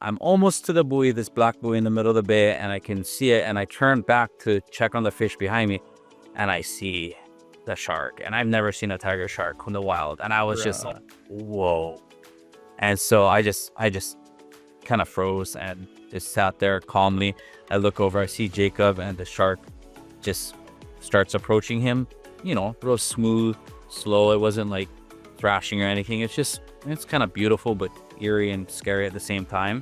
I'm almost to the buoy, this black buoy in the middle of the bay, and I can see it. And I turn back to check on the fish behind me, and I see the shark. And I've never seen a tiger shark in the wild. And I was just like, whoa. And so I just kind of froze and just sat there calmly. I look over, I see Jacob, and the shark just starts approaching him, real smooth, slow. It wasn't like thrashing or anything. It's kind of beautiful, but eerie and scary at the same time.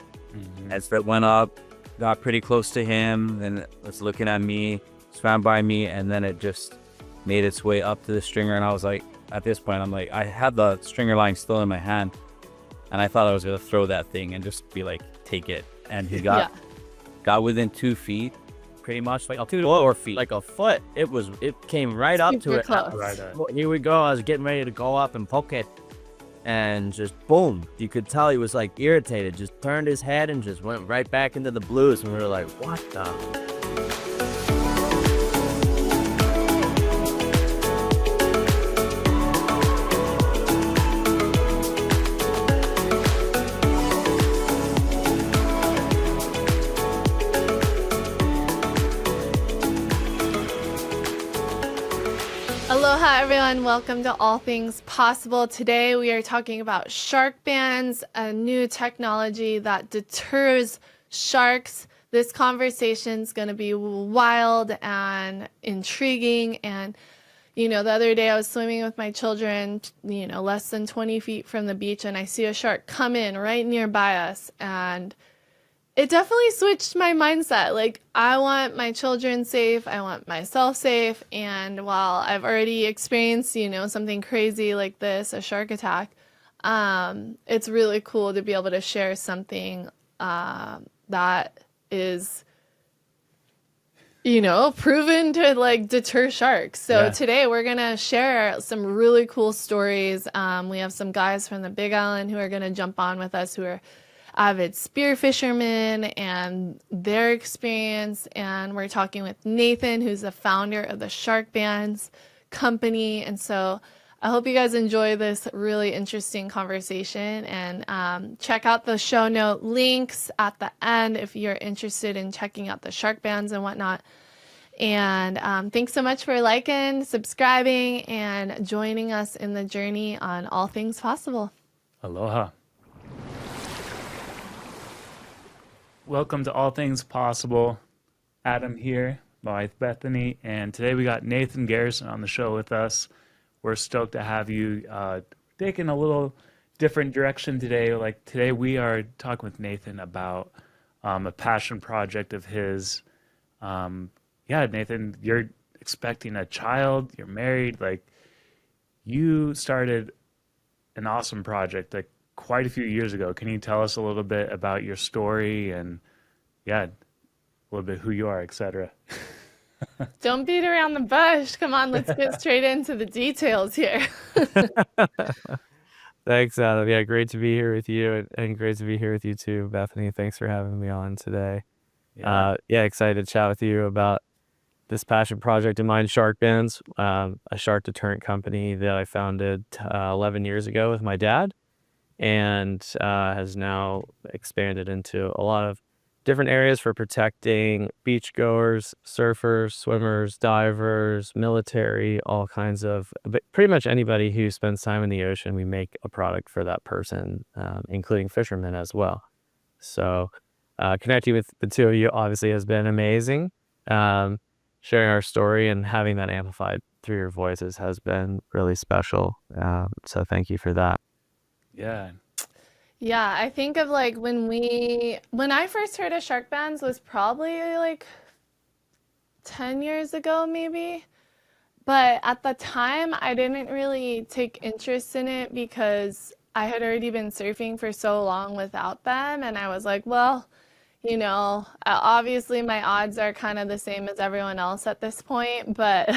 As it went up, got pretty close to him, and it was looking at me, swam by me, and then it just made its way up to the stringer. And I was like, at this point, I'm like, I had the stringer line still in my hand, and I thought I was gonna throw that thing and just be like, take it. And he got within 2 feet, pretty much, like 2 to 4 feet, like a foot. It came right up to it. Close. Here we go. I was getting ready to go up and poke it, and just boom, you could tell he was like irritated. Just turned his head and just went right back into the blues, and we were like, what the? Aloha everyone, welcome to All Things Possible. Today we are talking about Sharkbanz, a new technology that deters sharks. This conversation is going to be wild and intriguing. And, the other day I was swimming with my children, less than 20 feet from the beach, and I see a shark come in right nearby us. And it definitely switched my mindset. Like, I want my children safe. I want myself safe. And while I've already experienced, something crazy like this, a shark attack, it's really cool to be able to share something that is, proven to like deter sharks. So today we're going to share some really cool stories. We have some guys from the Big Island who are going to jump on with us who are avid spearfishermen and their experience. And we're talking with Nathan, who's the founder of the Sharkbanz company. And so I hope you guys enjoy this really interesting conversation, and check out the show note links at the end if you're interested in checking out the Sharkbanz and whatnot. And thanks so much for liking, subscribing, and joining us in the journey on All Things Possible. Aloha. Welcome to All Things Possible. Adam here, my wife Bethany, and today we got Nathan Garrison on the show with us. We're stoked to have you taking a little different direction today. Like today we are talking with Nathan about a passion project of his. Nathan, you're expecting a child, you're married, like you started an awesome project like quite a few years ago. Can you tell us a little bit about your story and a little bit who you are, etc.? Don't beat around the bush. Come on, let's get straight into the details here. Thanks, Adam. Yeah, great to be here with you, and great to be here with you too, Bethany. Thanks for having me on today. Excited to chat with you about this passion project of mine, Sharkbanz, a shark deterrent company that I founded 11 years ago with my dad, and has now expanded into a lot of different areas for protecting beachgoers, surfers, swimmers, divers, military, all kinds of, pretty much anybody who spends time in the ocean. We make a product for that person, including fishermen as well. So connecting with the two of you obviously has been amazing. Sharing our story and having that amplified through your voices has been really special. So thank you for that. Yeah, I think of like when I first heard of Sharkbanz was probably like 10 years ago, maybe. But at the time, I didn't really take interest in it because I had already been surfing for so long without them. And I was like, well, obviously my odds are kind of the same as everyone else at this point, but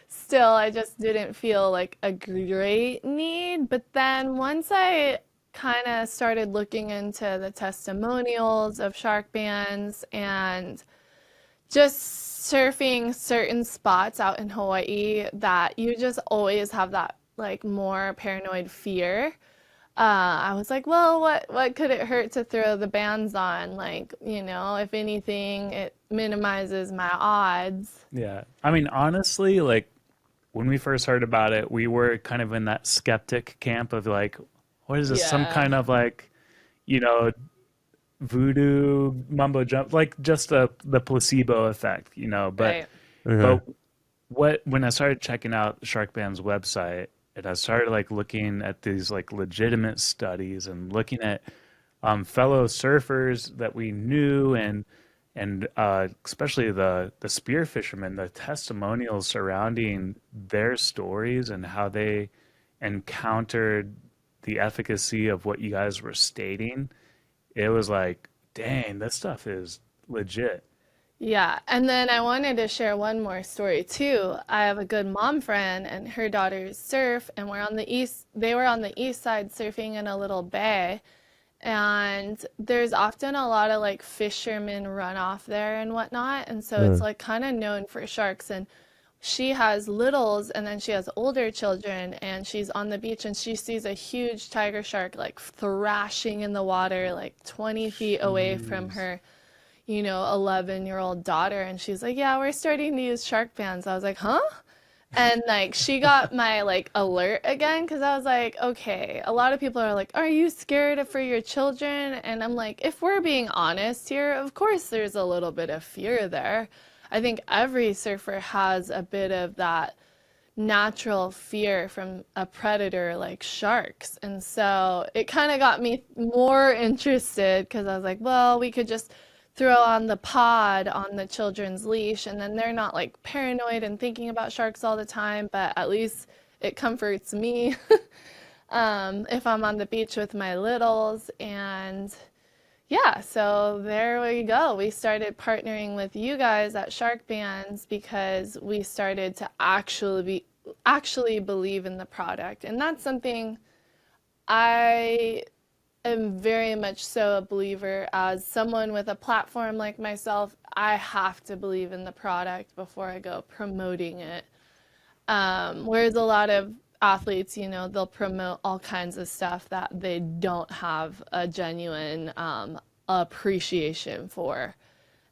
still, I just didn't feel like a great need. But then once I kind of started looking into the testimonials of Sharkbanz and just surfing certain spots out in Hawaii that you just always have that like more paranoid fear. I was like, well, what could it hurt to throw the bands on? Like, if anything, it minimizes my odds. Yeah. I mean, honestly, like when we first heard about it, we were kind of in that skeptic camp of like, what is this? Some Yeah, kind of like, you know, voodoo mumbo jump, like just the placebo effect, But right. but what when I started checking out Sharkband's website and I started like looking at these like legitimate studies and looking at fellow surfers that we knew and especially the spear fishermen, the testimonials surrounding their stories and how they encountered the efficacy of what you guys were stating, it was like, dang, this stuff is legit. Yeah, and then I wanted to share one more story too. I have a good mom friend and her daughters surf and they were on the east side surfing in a little bay. And there's often a lot of like fishermen runoff there and whatnot. And so it's Mm. like kind of known for sharks. And she has littles and then she has older children and she's on the beach and she sees a huge tiger shark like thrashing in the water like 20 feet away from Jeez. her 11-year-old daughter. And she's like, yeah, we're starting to use shark bans. I was like, huh? And like she got my like alert again because I was like, okay, a lot of people are like, are you scared for your children? And I'm like, if we're being honest here, of course there's a little bit of fear there. I think every surfer has a bit of that natural fear from a predator like sharks. And so it kind of got me more interested because I was like, well, we could just throw on the pod on the children's leash and then they're not like paranoid and thinking about sharks all the time, but at least it comforts me if I'm on the beach with my littles. And yeah, so there we go. We started partnering with you guys at Sharkbanz because we started to actually believe in the product. And that's something I am very much so a believer as someone with a platform like myself. I have to believe in the product before I go promoting it. Whereas a lot of athletes, they'll promote all kinds of stuff that they don't have a genuine appreciation for.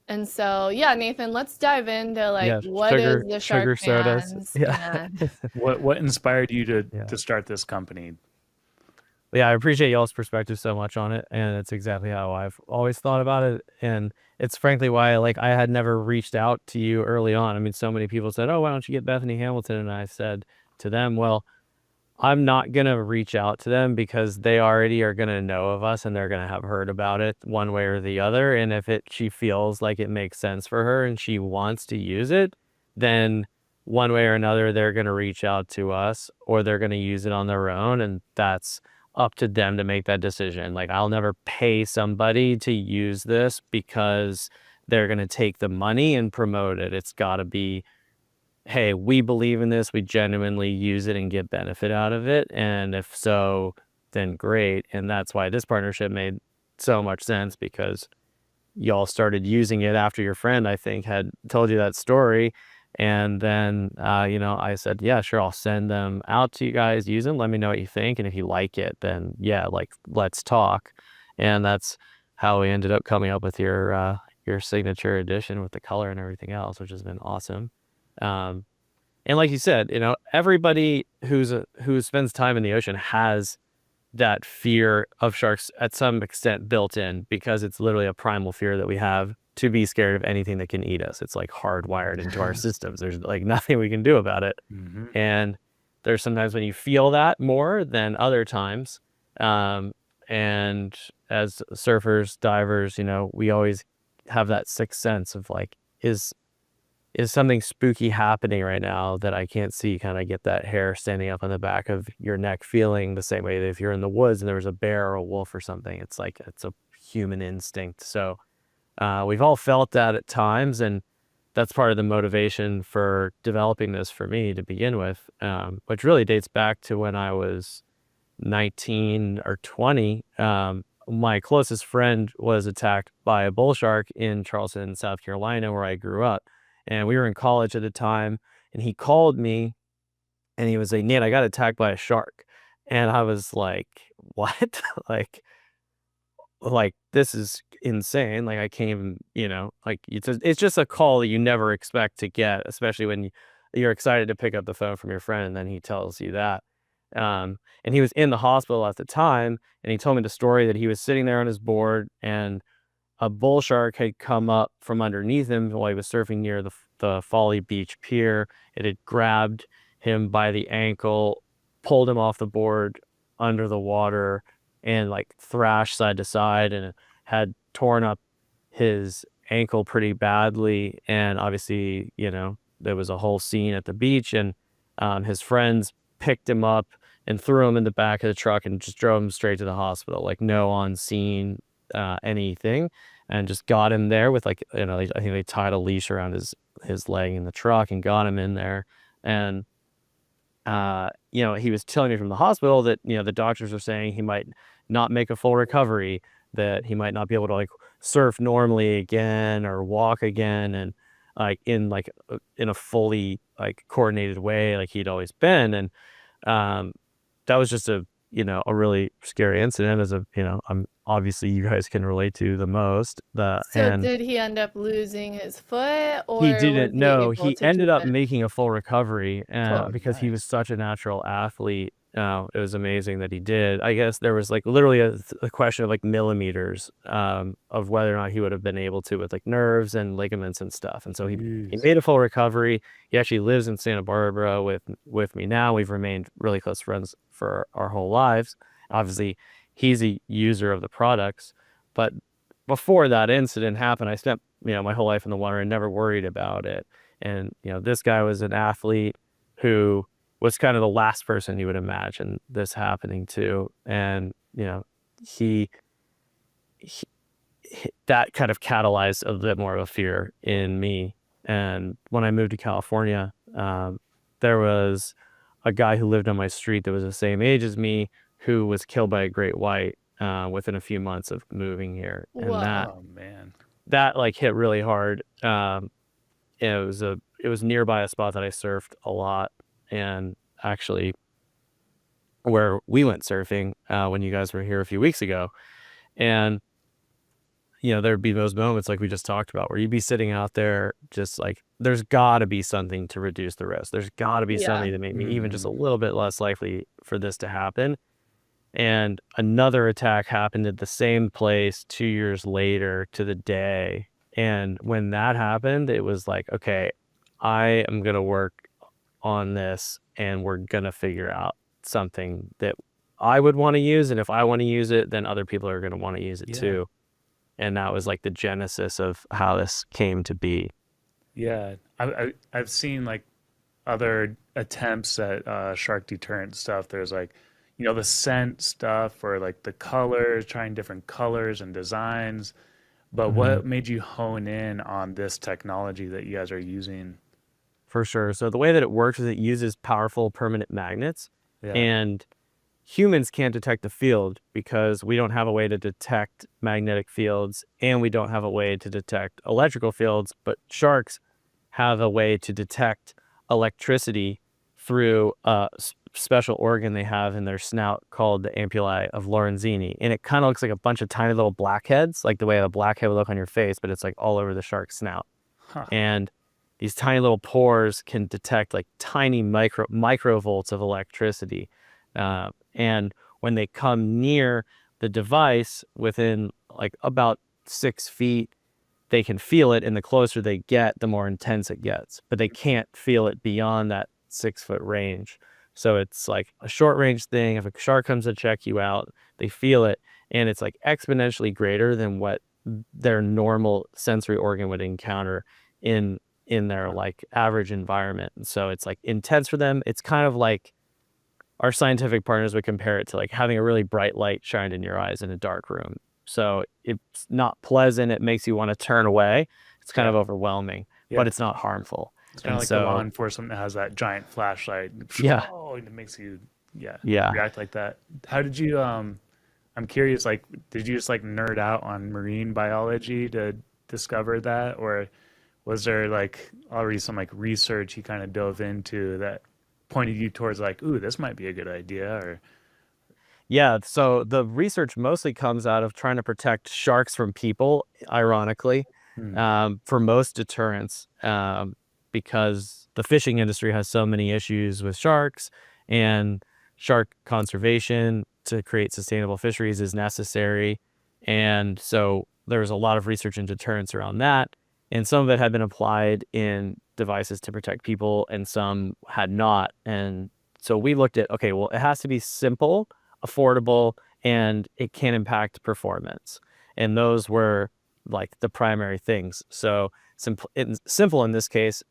And so, yeah, Nathan, let's dive into like Yeah, what is the Shark sugar sodas. Bands Yeah. and What inspired you to Yeah. to start this company? Yeah, I appreciate y'all's perspective so much on it, and it's exactly how I've always thought about it, and it's frankly why like I had never reached out to you early on. I mean, so many people said, "Oh, why don't you get Bethany Hamilton?" And I said to them, "Well, I'm not gonna reach out to them because they already are gonna know of us and they're gonna have heard about it one way or the other. And if she feels like it makes sense for her and she wants to use it, then one way or another they're gonna reach out to us or they're gonna use it on their own, and that's up to them to make that decision. Like I'll never pay somebody to use this because they're gonna take the money and promote it. It's gotta be, hey, we believe in this, we genuinely use it and get benefit out of it. And if so, then great. And that's why this partnership made so much sense because y'all started using it after your friend, I think, had told you that story. And then, I said, yeah, sure, I'll send them out to you guys, use them, let me know what you think. And if you like it, then yeah, like, let's talk. And that's how we ended up coming up with your signature edition with the color and everything else, which has been awesome. Um, and like you said, everybody who spends time in the ocean has that fear of sharks at some extent built in because it's literally a primal fear that we have to be scared of anything that can eat us. It's like hardwired into our systems. There's like nothing we can do about it. Hmm. And there's sometimes when you feel that more than other times. And as surfers, divers, we always have that sixth sense of like, is something spooky happening right now that I can't see? Kind of get that hair standing up on the back of your neck, feeling the same way that if you're in the woods and there was a bear or a wolf or something, it's like, it's a human instinct. So we've all felt that at times, and that's part of the motivation for developing this for me to begin with, which really dates back to when I was 19 or 20. My closest friend was attacked by a bull shark in Charleston, South Carolina, where I grew up. And we were in college at the time, and he called me and he was like, Nate, I got attacked by a shark. And I was like, what? like this is insane. Like I can't even, like it's just a call that you never expect to get, especially when you're excited to pick up the phone from your friend and then he tells you that. And he was in the hospital at the time, and he told me the story that he was sitting there on his board and a bull shark had come up from underneath him while he was surfing near the Folly Beach pier. It had grabbed him by the ankle, pulled him off the board under the water, and like thrashed side to side, and it had torn up his ankle pretty badly. And obviously, there was a whole scene at the beach, and his friends picked him up and threw him in the back of the truck and just drove him straight to the hospital, like no on scene anything, and just got him there with I think they tied a leash around his leg in the truck and got him in there. And he was telling me from the hospital that the doctors were saying he might not make a full recovery, that he might not be able to like surf normally again or walk again, and in a fully like coordinated way like he'd always been. And that was just a really scary incident, as I'm obviously you guys can relate to the most. Did he end up losing his foot, or he didn't? No, able he to ended do up it? making a full recovery because he nice. was such a natural athlete. It was amazing that he did. I guess there was like literally a question of like millimeters of whether or not he would have been able to with like nerves and ligaments and stuff. And so he made a full recovery. He actually lives in Santa Barbara with me now. We've remained really close friends for our whole lives. Obviously, he's a user of the products, but before that incident happened, I spent my whole life in the water and never worried about it. And this guy was an athlete who was kind of the last person you would imagine this happening to. And, he that kind of catalyzed a bit more of a fear in me. And when I moved to California, there was a guy who lived on my street that was the same age as me who was killed by a great white within a few months of moving here. And Whoa. Oh man. that like hit really hard. It was nearby a spot that I surfed a lot, and actually where we went surfing when you guys were here a few weeks ago. And there'd be those moments like we just talked about where you'd be sitting out there just like there's got to be something to reduce the risk. There's got to be something to make me even just a little bit less likely for this to happen. And another attack happened at the same place 2 years later to the day. And when that happened, it was like, okay, I am going to work on this and we're going to figure out something that I would want to use. And if I want to use it, then other people are going to want to use it too. And that was like the genesis of how this came to be. Yeah, I've seen like other attempts at shark deterrent stuff. There's like, the scent stuff or like the colors, trying different colors and designs. But what made you hone in on this technology that you guys are using? For sure. So the way that it works is it uses powerful permanent magnets, Yeah. and humans can't detect the field because we don't have a way to detect magnetic fields and we don't have a way to detect electrical fields, but sharks have a way to detect electricity through a special organ they have in their snout called the ampullae of Lorenzini. And it kind of looks like a bunch of tiny little blackheads, like the way a blackhead would look on your face, but it's like all over the shark's snout. Huh. And these tiny little pores can detect like tiny microvolts of electricity. And when they come near the device within like about 6 feet, they can feel it. And the closer they get, the more intense it gets. But they can't feel it beyond that 6-foot range. So it's like a short range thing. If a shark comes to check you out, they feel it. And it's like exponentially greater than what their normal sensory organ would encounter in their like average environment. And so it's like intense for them. It's kind of like our scientific partners would compare it to like having a really bright light shined in your eyes in a dark room. So it's not pleasant. It makes you want to turn away. It's kind of overwhelming, but it's not harmful. It's kind of like the law enforcement that has that giant flashlight. Yeah. Oh, and it makes you Yeah. react like that. How did you I'm curious, like, did you just like nerd out on marine biology to discover that, or was there like already some like research you kind of dove into that pointed you towards like, ooh, this might be a good idea? Or Yeah, so the research mostly comes out of trying to protect sharks from people, ironically, for most deterrents, because the fishing industry has so many issues with sharks, and shark conservation to create sustainable fisheries is necessary. And so there's a lot of research and deterrence around that. And some of it had been applied in devices to protect people, and some had not. And so we looked at, okay, well, it has to be simple, affordable, and it can impact performance. And those were like the primary things. So simple in this case,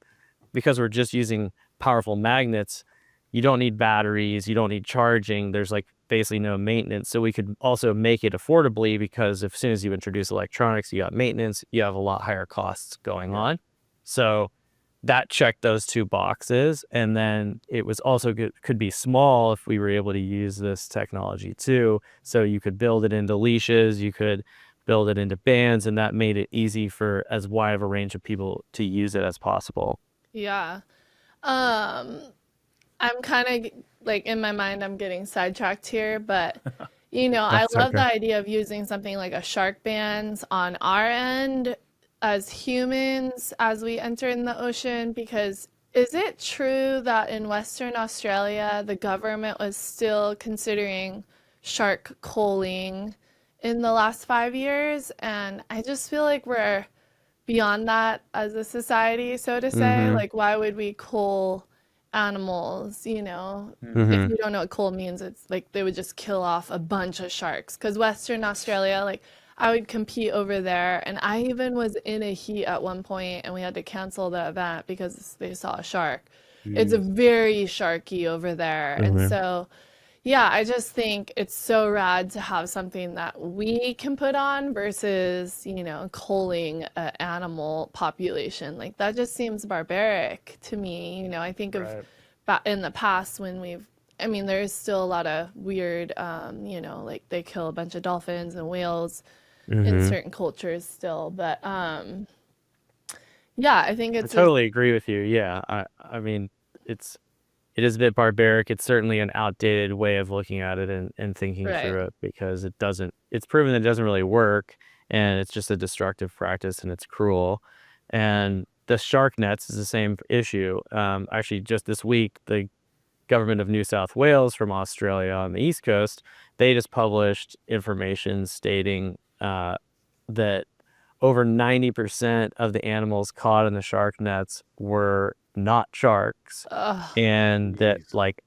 because we're just using powerful magnets, you don't need batteries, you don't need charging. There's like basically no maintenance. So we could also make it affordably, because as soon as you introduce electronics, you got maintenance, you have a lot higher costs going on. So that checked those two boxes. And then it was also good, could be small if we were able to use this technology too. So you could build it into leashes, you could build it into bands, and that made it easy for as wide of a range of people to use it as possible. Yeah. I'm kind of like in my mind, I'm getting sidetracked here, but I That's love the okay. idea of using something like a Sharkbanz on our end as humans as we enter in the ocean, because is it true that in Western Australia, the government was still considering shark culling in the last 5 years? And I just feel like we're beyond that as a society, so to say. Mm-hmm. Like, why would we cull animals? If Mm-hmm. you don't know what cull means, it's like they would just kill off a bunch of sharks. Because Western Australia, like, I would compete over there, and I even was in a heat at one point, and we had to cancel the event because they saw a shark. It's a Jeez. very sharky over there. And Mm-hmm. so, yeah, I just think it's so rad to have something that we can put on versus, culling an animal population. Like that just seems barbaric to me. I think of Right. in the past when I mean, there is still a lot of weird, like they kill a bunch of dolphins and whales in Mm-hmm. certain cultures still. But yeah, I think I it's just totally agree with you. Yeah. I mean, it is a bit barbaric. It's certainly an outdated way of looking at it and thinking right. through it, because it's proven that it doesn't really work, and it's just a destructive practice, and it's cruel. And the shark nets is the same issue. Actually, just this week, the government of New South Wales from Australia on the East Coast, they just published information stating that over 90% of the animals caught in the shark nets were not sharks, Ugh. and that Jeez. like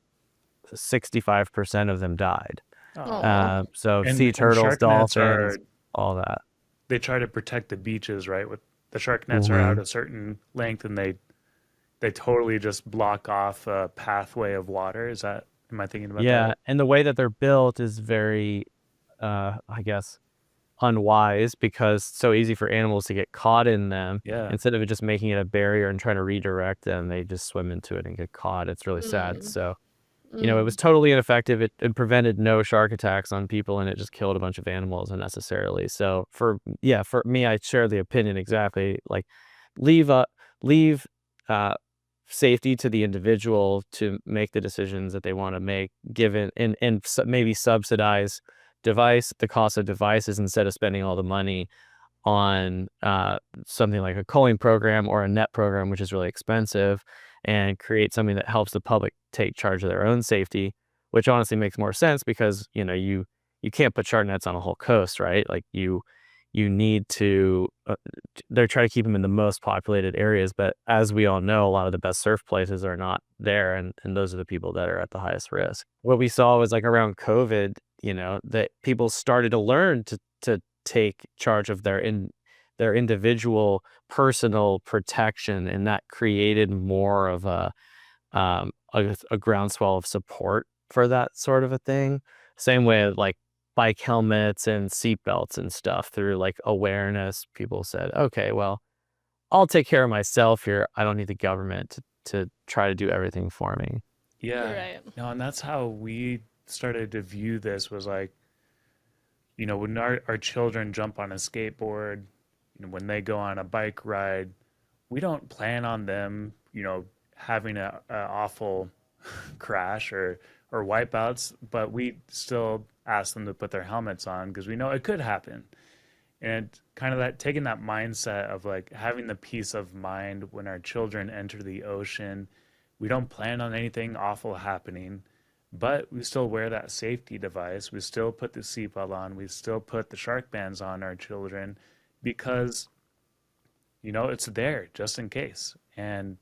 65% of them died. Oh. Oh. So And sea turtles, shark nets dolphins, are, all that. they try to protect the beaches, right? With the shark nets are Hmm. out a certain length, and they totally just block off a pathway of water. Am I thinking about that Yeah, right? and the way that they're built is very, I guess, unwise, because it's so easy for animals to get caught in them. Yeah. Instead of it just making it a barrier and trying to redirect them, they just swim into it and get caught. It's really sad. Mm, So, it was mm. totally ineffective. It prevented no shark attacks on people, and it just killed a bunch of animals unnecessarily. So for me, I share the opinion exactly. Like, leave leave uh, safety to the individual to make the decisions that they want to make, given and maybe subsidize the cost of devices, instead of spending all the money on something like a culling program or a net program, which is really expensive, and create something that helps the public take charge of their own safety, which honestly makes more sense, because you can't put shark nets on a whole coast, right? Like you need to they're trying to keep them in the most populated areas, but as we all know, a lot of the best surf places are not there, and those are the people that are at the highest risk. What we saw was, like, around COVID, that people started to learn to take charge of their individual personal protection, and that created more of a groundswell of support for that sort of a thing. Same way with, like, bike helmets and seat belts and stuff. Through, like, awareness, people said, okay, well, I'll take care of myself here. I don't need the government to try to do everything for me. You're Yeah. right. No, and that's how we started to view this, was like, when our children jump on a skateboard, when they go on a bike ride, we don't plan on them, having a awful crash or or wipeouts, but we still ask them to put their helmets on because we know it could happen. And kind of that taking that mindset of like having the peace of mind when our children enter the ocean. We don't plan on anything awful happening, but we still wear that safety device. We still put the seatbelt on. We still put the Sharkbanz on our children because, you know, it's there just in case. And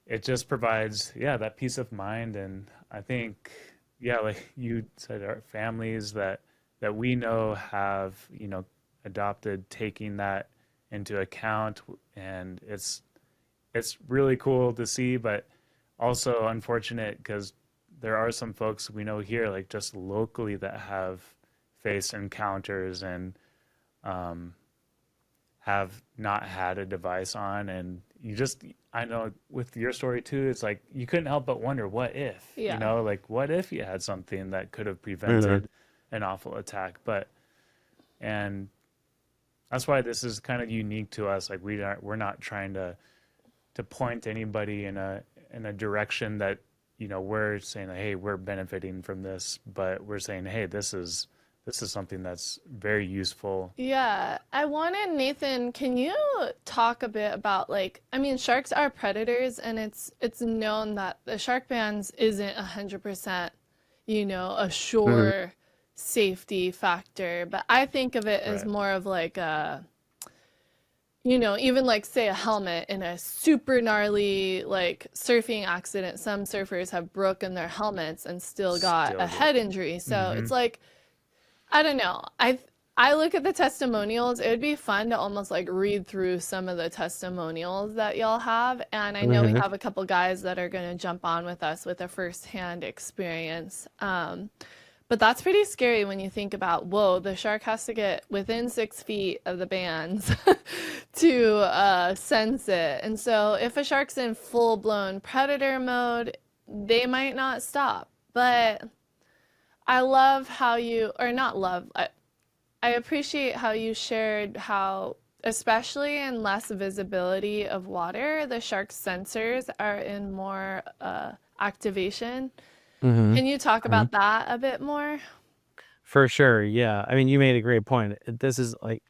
it just provides, yeah, that peace of mind. And I think, yeah, like you said, our families that we know have, you know, adopted taking that into account, and it's really cool to see, but also unfortunate because there are some folks we know here, like just locally, that have faced encounters and have not had a device on. And you just, I know with your story too, it's like you couldn't help but wonder, what if, Yeah. you know, like what if you had something that could have prevented an awful attack. But, and that's why this is kind of unique to us. Like we're not trying to point anybody in a direction that, you know, we're saying, hey, we're benefiting from this, but we're saying, hey, this is something that's very useful. Yeah, I wanted Nathan, can you talk a bit about, like, I mean, sharks are predators, and it's known that the Sharkbanz isn't 100%, you know, a sure safety factor, but I think of it as Right. more of like a, you know, even like say a helmet in a super gnarly like surfing accident. Some surfers have broken their helmets and still got Still a do. head injury. So it's like, I don't know. I look at the testimonials. It would be fun to almost like read through some of the testimonials that y'all have. And I know we have a couple guys that are going to jump on with us with a firsthand experience. But that's pretty scary when you think about, whoa, the shark has to get within 6 feet of the bands to sense it. And so if a shark's in full-blown predator mode, they might not stop. But I love how you, or not love, I appreciate how you shared how, especially in less visibility of water, the shark's sensors are in more activation. Can you talk about that a bit more? For sure, yeah. I mean, you made a great point. This is like,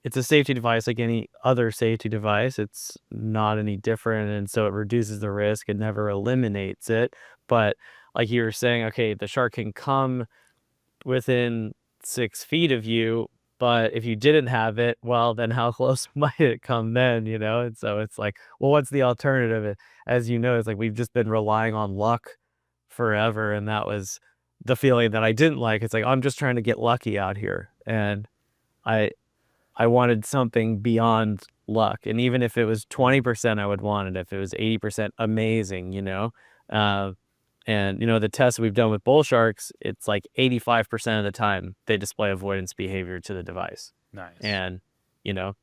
it's a safety device like any other safety device. It's not any different, and so it reduces the risk. It never eliminates it. But like you were saying, okay, the shark can come within 6 feet of you, but if you didn't have it, well, then how close might it come then, you know? And so it's like, well, what's the alternative? As you know, it's like we've just been relying on luck forever, and that was the feeling that I didn't like. It's like, I'm just trying to get lucky out here, and I wanted something beyond luck. And even if it was 20%, I would want it. If it was 80%, amazing, you know? And, you know, the tests we've done with bull sharks, it's like 85% of the time they display avoidance behavior to the device. Nice. And, you know,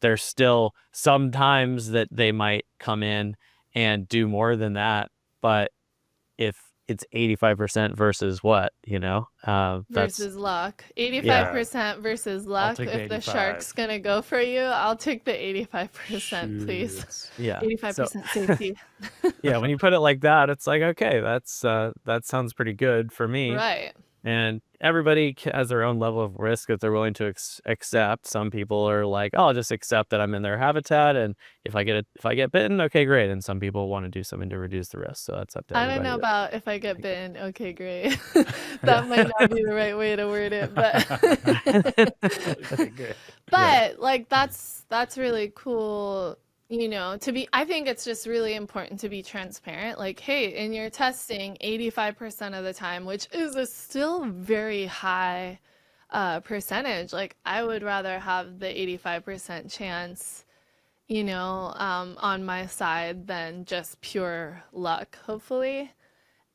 there's still sometimes that they might come in and do more than that. But if it's 85% versus what, you know, that's Versus luck. 85% versus luck. take the If the 85. shark's going to go for you, I'll take the 85%, please. Shoots. yeah. 85% safety. Yeah, when you put it like that, it's like, okay, that sounds pretty good for me. Right. And everybody has their own level of risk that they're willing to accept. Some people are like, oh, I'll just accept that I'm in their habitat, and if I get bitten, okay, great. And some people want to do something to reduce the risk, so that's up to I everybody. don't know about if I get bitten. Okay, great. That might not be the right way to word it, but Okay, good. but like that's really cool, you know, I think it's just really important to be transparent. Like, hey, in your testing, 85% of the time, which is a still very high percentage. Like, I would rather have the 85% chance, you know, on my side than just pure luck, hopefully.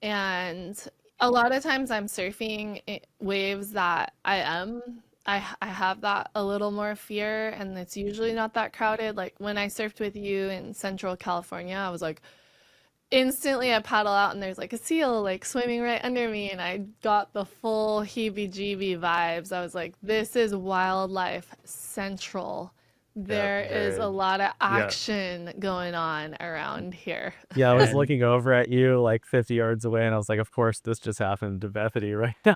And a lot of times I'm surfing waves that I have that a little more fear, and it's usually not that crowded. Like when I surfed with you in Central California, I was like, instantly I paddle out and there's like a seal like swimming right under me, and I got the full heebie-jeebie vibes. I was like, this is wildlife central. There is a very- lot of action going on around here. Yeah, I was And- looking over at you like 50 yards away, and I was like, of course, this just happened to Bethany right now.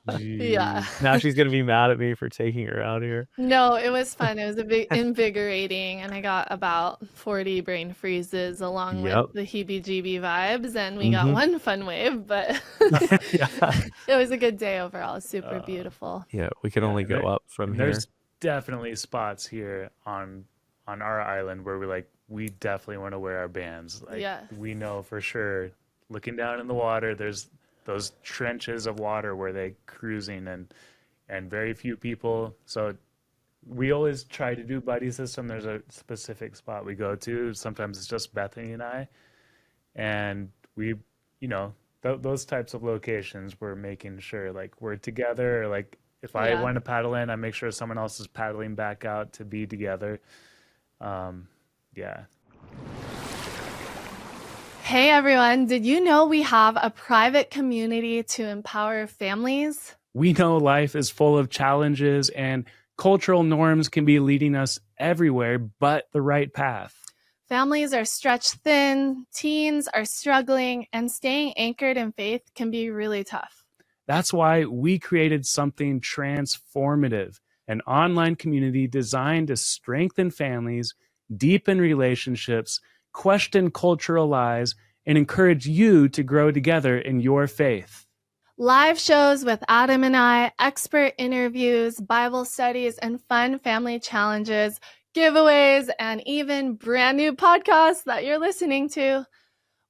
Yeah. Jeez. Now she's going to be mad at me for taking her out here. No, it was fun. It was a bit invigorating, and I got about 40 brain freezes along Yep. with the heebie-jeebie vibes, and we got Mhm. one fun wave, but Yeah. it was a good day overall. Super beautiful. Yeah, we can only go there- up from here. There's definitely spots here on our island where we definitely want to wear our bands. Like Yes. we know for sure, looking down in the water, there's those trenches of water where they cruising and very few people. So we always try to do buddy system. There's a specific spot we go to. Sometimes it's just Bethany and I, and we, those types of locations, we're making sure like we're together. Or, like if I Yeah. want to paddle in, I make sure someone else is paddling back out to be together. Yeah. Hey everyone, did you know we have a private community to empower families? We know life is full of challenges and cultural norms can be leading us everywhere but the right path. Families are stretched thin, teens are struggling, and staying anchored in faith can be really tough. That's why we created something transformative, an online community designed to strengthen families, deepen relationships, question cultural lies, and encourage you to grow together in your faith. Live shows with Adam and I, expert interviews, Bible studies, and fun family challenges, giveaways, and even brand new podcasts that you're listening to.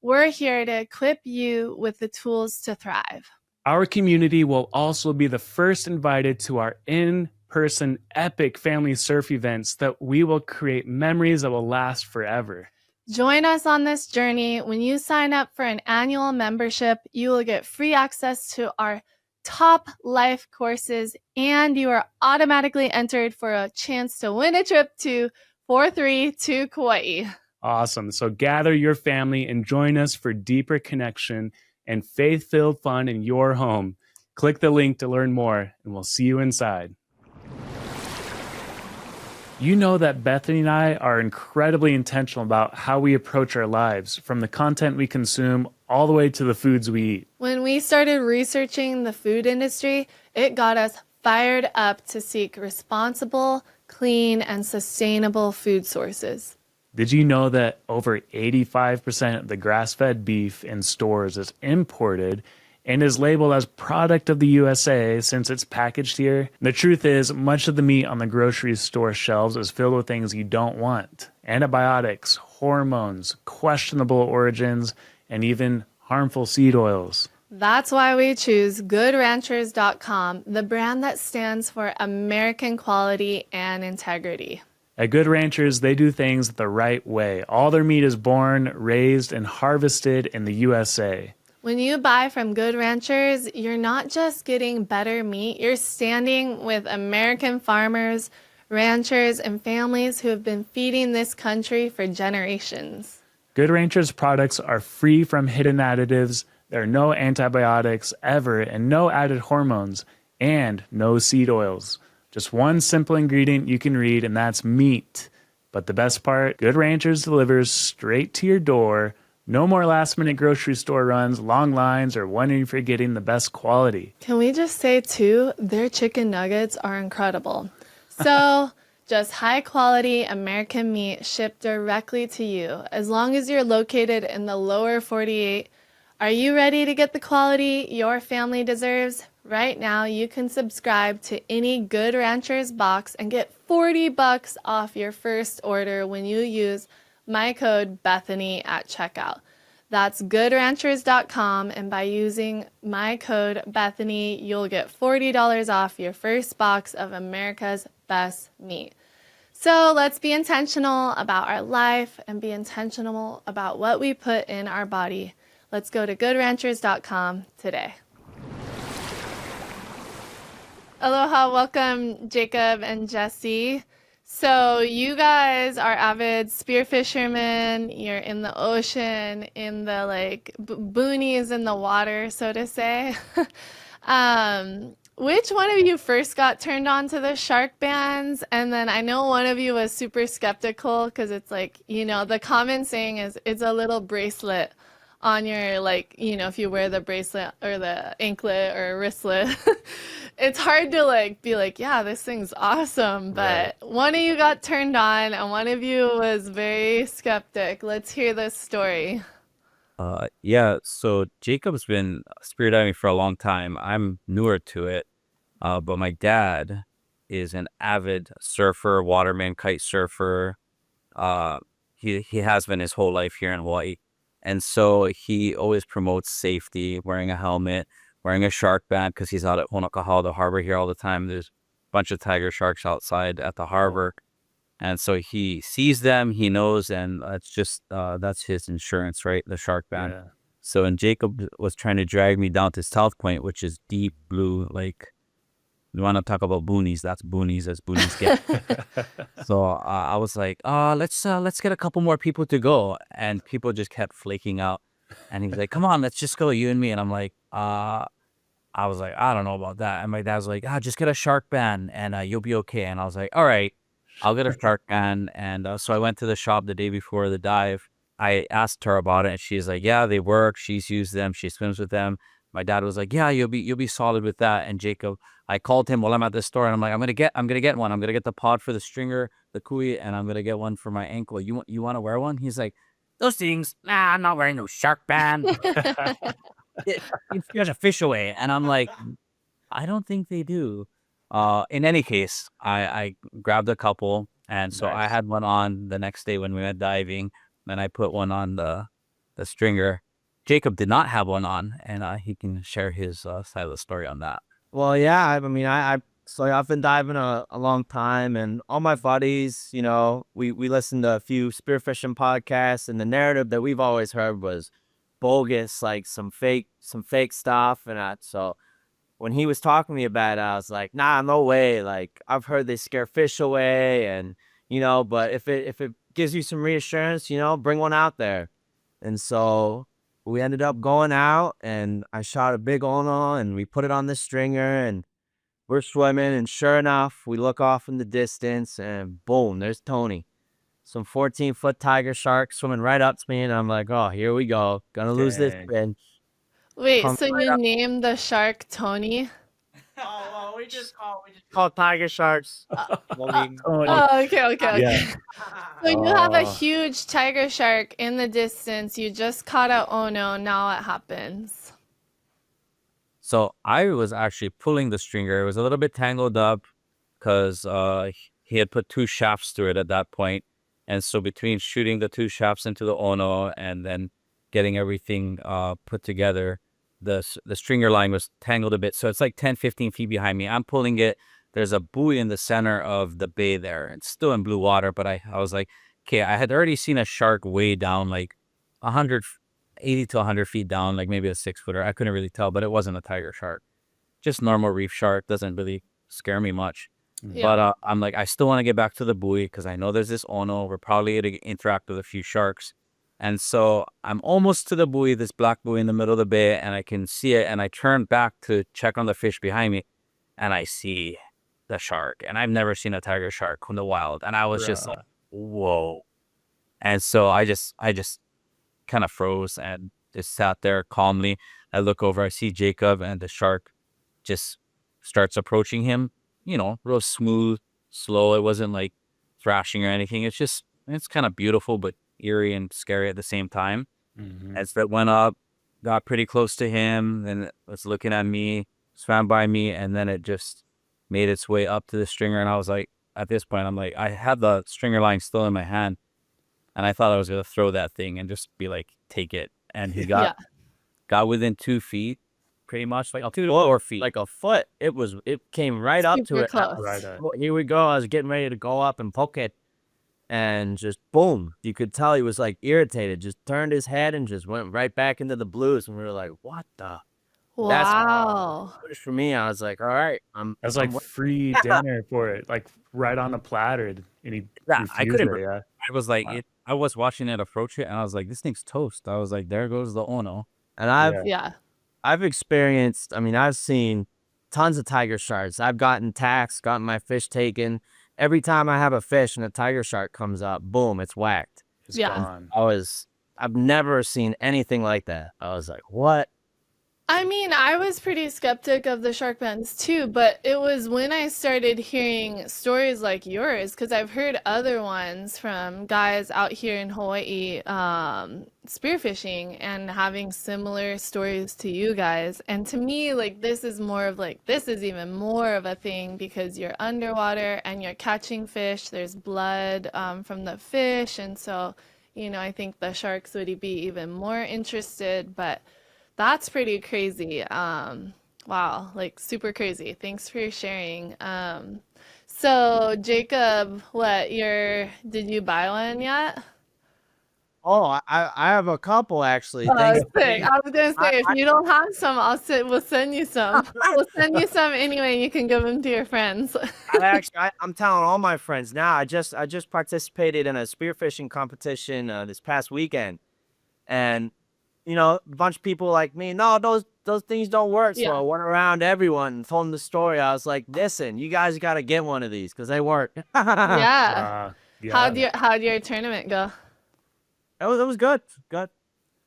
We're here to equip you with the tools to thrive. Our community will also be the first invited to our in-person epic family surf events that we will create memories that will last forever. Join us on this journey. When you sign up for an annual membership, you will get free access to our top life courses, and you are automatically entered for a chance to win a trip to 4-3 to Kauai. Awesome. So gather your family and join us for deeper connection and faith-filled fun in your home. Click the link to learn more, and we'll see you inside. You know that Bethany and I are incredibly intentional about how we approach our lives, from the content we consume all the way to the foods we eat. When we started researching the food industry, it got us fired up to seek responsible, clean, and sustainable food sources. Did you know that over 85% of the grass-fed beef in stores is imported and is labeled as product of the USA since it's packaged here? The truth is, much of the meat on the grocery store shelves is filled with things you don't want. Antibiotics, hormones, questionable origins, and even harmful seed oils. That's why we choose GoodRanchers.com, the brand that stands for American quality and integrity. At Good Ranchers, they do things the right way. All their meat is born, raised, and harvested in the USA. When you buy from Good Ranchers, you're not just getting better meat, you're standing with American farmers, ranchers, and families who have been feeding this country for generations. Good Ranchers products are free from hidden additives. There are no antibiotics ever, and no added hormones, and no seed oils. Just one simple ingredient you can read, and that's meat. But the best part, Good Ranchers delivers straight to your door. No more last-minute grocery store runs, long lines, or wondering if you're getting the best quality. Can we just say, too, their chicken nuggets are incredible. So, just high-quality American meat shipped directly to you. As long as you're located in the lower 48, are you ready to get the quality your family deserves? Right now, you can subscribe to any Good Ranchers box and get $40 off your first order when you use my code Bethany at checkout. That's goodranchers.com, and by using my code Bethany, you'll get $40 off your first box of America's best meat. So let's be intentional about our life and be intentional about what we put in our body. Let's go to goodranchers.com today. Aloha, welcome Jacob and Jesse. So you guys are avid spearfishermen. You're in the ocean, in the boonies in the water, so to say. Which one of you first got turned on to the Sharkbanz? And then I know one of you was super skeptical because it's like, the common saying is it's a little bracelet on your, like, if you wear the bracelet or the anklet or wristlet, it's hard to like be like, yeah, this thing's awesome. But one of you got turned on and one of you was very skeptic. Let's hear this story. Yeah, so Jacob's been spear diving for a long time. I'm newer to it, but my dad is an avid surfer, waterman, kite surfer. He has been his whole life here in Hawaii, and so he always promotes safety, wearing a helmet, wearing a shark band because he's out at Honokahau, the harbor here all the time. There's a bunch of tiger sharks outside at the harbor. And so he sees them, he knows, and that's just that's his insurance, right? The shark band. Yeah. So when Jacob was trying to drag me down to South Point, which is deep blue, like you want to talk about boonies, that's boonies as boonies get. So I was like, let's get a couple more people to go, and people just kept flaking out. And he's like, come on, let's just go, you and me. And I'm like, I was like, I don't know about that. And my dad's like, just get a shark band and you'll be okay. And I was like, all right. I'll get a shark band. And so I went to the shop the day before the dive. I asked her about it, and she's like, yeah, they work. She's used them. She swims with them. My dad was like, yeah, you'll be solid with that. And Jacob, I called him while I'm at the store, and I'm like, I'm gonna get one. I'm gonna get the pod for the stringer, the kui, and I'm gonna get one for my ankle. You want to wear one? He's like, those things, nah, I'm not wearing no shark band. It scares a fish away. And I'm like, I don't think they do. In any case, I grabbed a couple, and so I had one on the next day when we went diving, and I put one on the stringer. Jacob did not have one on, and he can share his side of the story on that. Well, yeah, I mean, so I've been diving a long time, and all my buddies, we listened to a few spearfishing podcasts, and the narrative that we've always heard was bogus, like some fake stuff, and so when he was talking to me about it, I was like, nah, no way. Like, I've heard they scare fish away, and but if it gives you some reassurance, bring one out there. And so we ended up going out, and I shot a big ono, and we put it on the stringer, and we're swimming, and sure enough, we look off in the distance, and boom, there's Tony. Some 14-foot tiger shark swimming right up to me, and I'm like, oh, here we go. Gonna lose this pinch. Wait, so you named the shark Tony? Oh, well, we just call tiger sharks. Oh, okay. Yeah. So you have a huge tiger shark in the distance. You just caught a ono. Now what happens? So I was actually pulling the stringer. It was a little bit tangled up because he had put 2 shafts through it at that point. And so between shooting the 2 shafts into the ono and then getting everything put together, the stringer line was tangled a bit. So it's like 10, 15 feet behind me. I'm pulling it. There's a buoy in the center of the bay there. It's still in blue water, but I was like, okay, I had already seen a shark way down, like 80 to 100 feet down, like maybe a 6-footer. I couldn't really tell, but it wasn't a tiger shark. Just normal reef shark. Doesn't really scare me much. Yeah. But I'm like, I still want to get back to the buoy because I know there's this ono. We're probably going to interact with a few sharks. And so I'm almost to the buoy, this black buoy in the middle of the bay, and I can see it. And I turn back to check on the fish behind me, and I see the shark. And I've never seen a tiger shark in the wild. And I was just like, whoa. And so I just kind of froze and just sat there calmly. I look over, I see Jacob, and the shark just starts approaching him, real smooth, slow. It wasn't like thrashing or anything. It's kind of beautiful, but eerie and scary at the same time. As it went up, got pretty close to him, and it was looking at me, swam by me, and then it just made its way up to the stringer. And I was like, at this point, I'm like, I had the stringer line still in my hand, and I thought I was going to throw that thing and just be like, take it. And he got within 2 feet, pretty much, like 2 to 4 feet. Like a foot. It came right up to Super it. close. Well, here we go. I was getting ready to go up and poke it, and just boom. You could tell he was like irritated. Just turned his head and just went right back into the blues. And we were like, what the? Wow. That's for me. I was like, all right. That's like free dinner for it, like right on a platter. And he I couldn't. refused it, I was like, I was watching it approach it, and I was like, this thing's toast. I was like, there goes the ono. And I've experienced, I've seen tons of tiger sharks. I've gotten taxed, gotten my fish taken. Every time I have a fish and a tiger shark comes up, boom, it's whacked. It's Yeah. gone. I've never seen anything like that. I was like, what? I mean, I was pretty skeptic of the Sharkbanz too, but it was when I started hearing stories like yours, because I've heard other ones from guys out here in Hawaii, spearfishing and having similar stories to you guys. And to me, like, this is more of like, this is even more of a thing because you're underwater and you're catching fish. There's blood from the fish. And so, you know, I think the sharks would be even more interested, but that's pretty crazy. Wow, like super crazy. Thanks for sharing. So Jacob, did you buy one yet? Oh, I have a couple actually. Oh, Thanks. sick. I was gonna say if you don't have some, we'll send you some. We'll send you some anyway. You can give them to your friends. I'm telling all my friends now. I just participated in a spearfishing competition this past weekend, and you know, a bunch of people like me, no, those things don't work. So Yeah. I went around everyone and told them the story. I was like, listen, you guys got to get one of these because they work. Yeah. Yeah. How'd your tournament go? It was good. Good.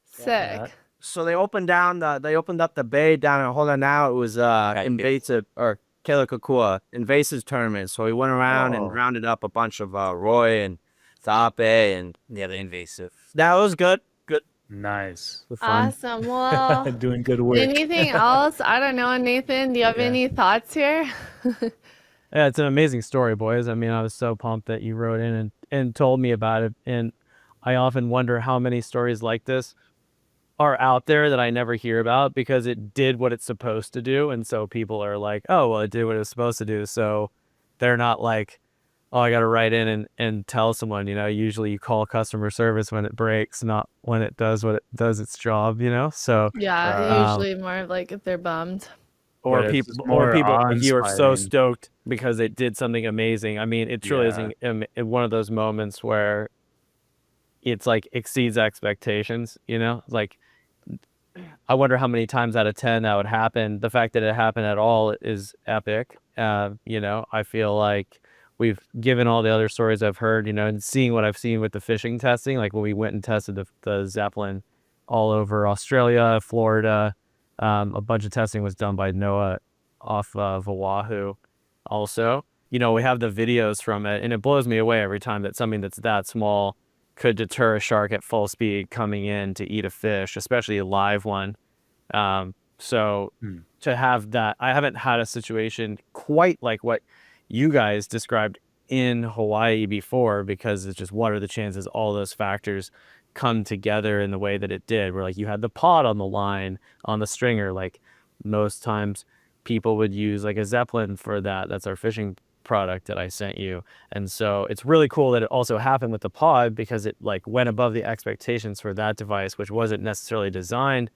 Sick. So they opened up the bay down in Hola now. It was invasive or Kelikakua invasive tournament. So we went around and rounded up a bunch of Roy and Tape and Yeah, the invasive. that was good. Good. Nice. Was fun. Awesome. Well, Doing good work. anything else? I don't know, Nathan. Do you have any thoughts here? Yeah, it's an amazing story, boys. I mean, I was so pumped that you wrote in and told me about it. And I often wonder how many stories like this are out there that I never hear about because it did what it's supposed to do. And so people are like, oh, well, it did what it was supposed to do. So they're not like, oh, I got to write in and tell someone, you know, usually you call customer service when it breaks, not when it does its job, you know? So, Yeah, usually more of like if they're bummed. or But it's people more like you are so awe-inspiring. stoked because it did something amazing. I mean, it truly is one of those moments where it's like exceeds expectations, you know? Like, I wonder how many times out of 10 that would happen. The fact that it happened at all is epic. You know, I feel like we've given all the other stories I've heard, you know, and seeing what I've seen with the fishing testing, like when we went and tested the Zeppelin all over Australia, Florida, a bunch of testing was done by NOAA off of Oahu also. You know, we have the videos from it, and it blows me away every time that something that's that small could deter a shark at full speed coming in to eat a fish, especially a live one. So to have that, I haven't had a situation quite like what you guys described in Hawaii before, because it's just, what are the chances all those factors come together in the way that it did, where like you had the pod on the line on the stringer. Like most times people would use like a Zeppelin for that. That's our fishing product that I sent you. And so it's really cool that it also happened with the pod, because it like went above the expectations for that device, which wasn't necessarily designed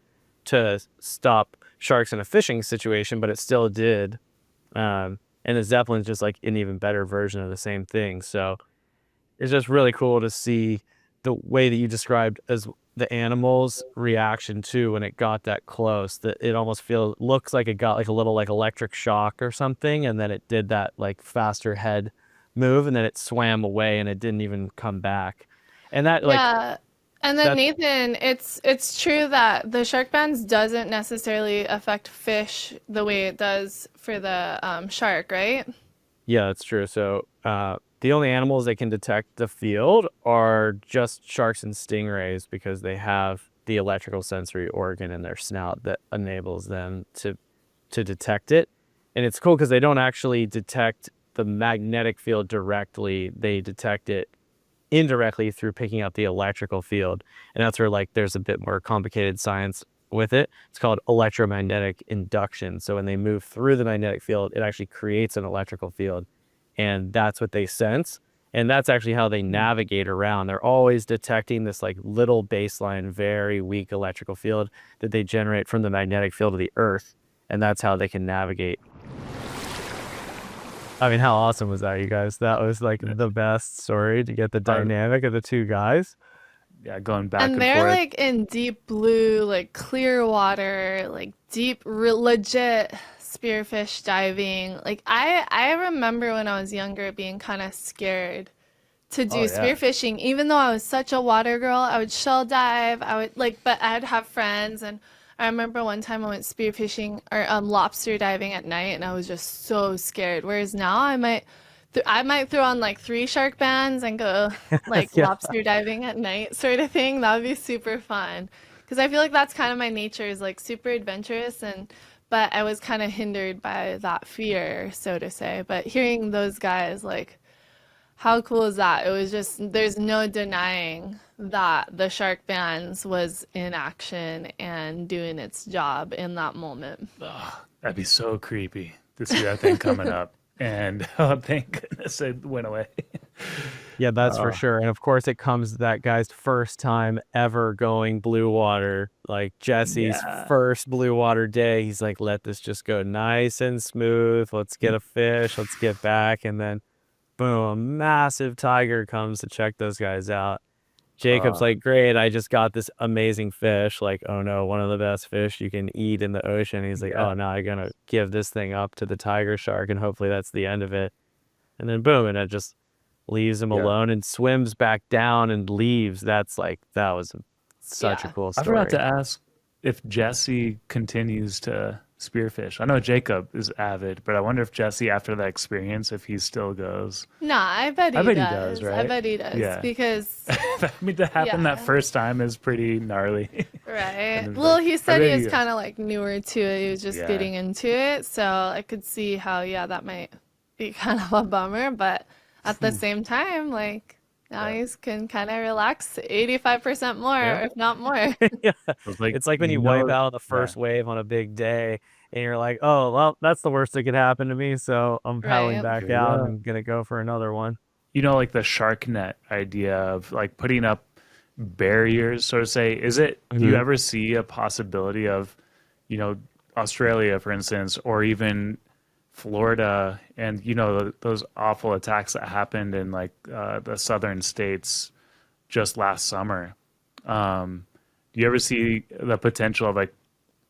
to stop sharks in a fishing situation, but it still did. And the Zeppelin's just like an even better version of the same thing. So it's just really cool to see the way that you described as the animal's reaction to when it got that close, that it almost looks like it got like a little like electric shock or something, and then it did that like faster head move, and then it swam away and it didn't even come back. And that Yeah. And then Nathan, it's true that the Sharkbanz doesn't necessarily affect fish the way it does for the shark, right? Yeah, that's true. So the only animals that can detect the field are just sharks and stingrays, because they have the electrical sensory organ in their snout that enables them to detect it. And it's cool because they don't actually detect the magnetic field directly. They detect it indirectly through picking up the electrical field. And that's where like there's a bit more complicated science with it. It's called electromagnetic induction. So when they move through the magnetic field, it actually creates an electrical field. And that's what they sense. And that's actually how they navigate around. They're always detecting this like little baseline, very weak electrical field that they generate from the magnetic field of the Earth. And that's how they can navigate. I mean, how awesome was that, you guys? That was like the best story to get the dynamic of the two guys. Yeah, going back And and they're forth. like in deep blue, like clear water, like deep, legit spearfish diving. Like I remember when I was younger being kind of scared to do spearfishing, even though I was such a water girl. I would shell dive. I would like, but I'd have friends, and I remember one time I went spearfishing or lobster diving at night, and I was just so scared. Whereas now I might throw on like 3 Sharkbanz and go like lobster diving at night sort of thing. That would be super fun. Because I feel like that's kind of my nature, is like super adventurous, but I was kind of hindered by that fear, so to say. But hearing those guys, like, how cool is that? It was just, there's no denying that the Sharkbanz was in action and doing its job in that moment. Oh, that'd be so creepy to see that thing coming up. And oh, thank goodness it went away. Yeah, that's for sure. And of course, it comes that guy's first time ever going blue water, like Jesse's first blue water day. He's like, let this just go nice and smooth. Let's get a fish. Let's get back. And then, boom, a massive tiger comes to check those guys out. Jacob's like, great, I just got this amazing fish. Like, oh no, one of the best fish you can eat in the ocean. He's like, oh, now I'm going to give this thing up to the tiger shark, and hopefully that's the end of it. And then boom, and it just leaves him alone and swims back down and leaves. That was such a cool story. I forgot to ask if Jesse continues to spearfish. I know Jacob is avid, but I wonder if Jesse, after that experience, if he still goes. Nah, I bet he does. Right? I bet he does. Yeah. Because I mean, to happen that first time is pretty gnarly. Right. Well, he said he was kind of like newer to it. He was just getting into it. So I could see how, that might be kind of a bummer. But at the same time, like, now he can kind of relax 85% more, if not more. It's like when you wipe out the first wave on a big day, and you're like, oh, well, that's the worst that could happen to me, so I'm paddling back out and going to go for another one. You know, like the shark net idea of like putting up barriers, so to say. Do you ever see a possibility of, Australia, for instance, or even Florida, and those awful attacks that happened in like the southern states just last summer? Do you ever see the potential of like